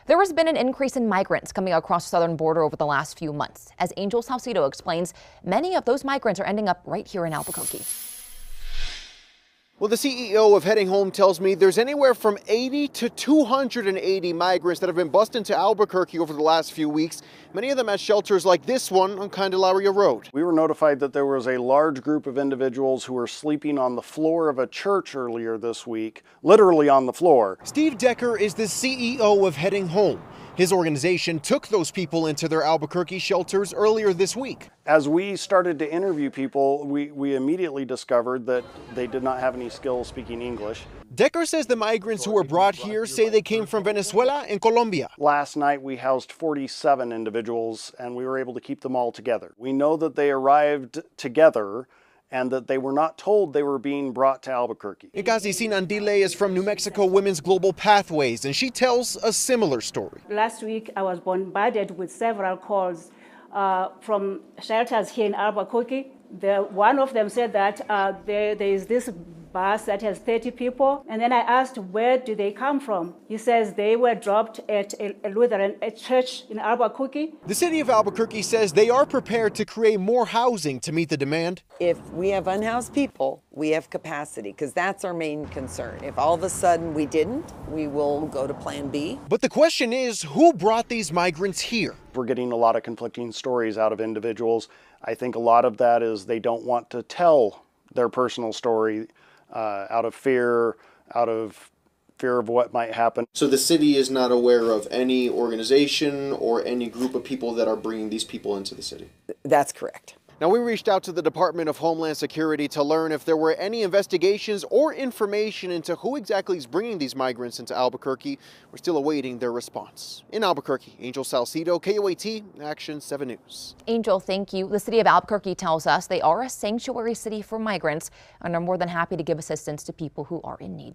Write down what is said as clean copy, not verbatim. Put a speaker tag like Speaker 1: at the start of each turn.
Speaker 1: There has been an increase in migrants coming across the southern border over the last few months. As Angel Salcido explains, many of those migrants are ending up right here in Albuquerque.
Speaker 2: Well, the CEO of Heading Home tells me there's anywhere from 80 to 280 migrants that have been bused into Albuquerque over the last few weeks, many of them at shelters like this one on Candelaria Road.
Speaker 3: We were notified that there was a large group of individuals who were sleeping on the floor of a church earlier this week, literally on the floor.
Speaker 2: Steve Decker is the CEO of Heading Home. His organization took those people into their Albuquerque shelters earlier this week.
Speaker 3: As we started to interview people, we immediately discovered that they did not have any skills speaking English.
Speaker 2: Decker says the migrants who were brought here say they came from Venezuela and Colombia.
Speaker 3: Last night we housed 47 individuals and we were able to keep them all together. We know that they arrived together and that they were not told they were being brought to Albuquerque.
Speaker 2: Ikazi Sinandile is from New Mexico Women's Global Pathways, and she tells a similar story.
Speaker 4: Last week, I was bombarded with several calls from shelters here in Albuquerque. One of them said that there is this bus that has 30 people, and then I asked, where do they come from? He says they were dropped at a Lutheran church in Albuquerque.
Speaker 2: The city of Albuquerque says they are prepared to create more housing to meet the demand.
Speaker 5: If we have unhoused people, we have capacity, because that's our main concern. If all of a sudden we didn't, we will go to Plan B.
Speaker 2: But the question is, who brought these migrants here?
Speaker 3: We're getting a lot of conflicting stories out of individuals. I think a lot of that is they don't want to tell their personal story out of fear of what might happen.
Speaker 2: So the city is not aware of any organization or any group of people that are bringing these people into the city?
Speaker 5: That's correct.
Speaker 2: Now, we reached out to the Department of Homeland Security to learn if there were any investigations or information into who exactly is bringing these migrants into Albuquerque. We're still awaiting their response. In Albuquerque, Angel Salcido, KOAT, Action 7 News.
Speaker 1: Angel, thank you. The city of Albuquerque tells us they are a sanctuary city for migrants and are more than happy to give assistance to people who are in need.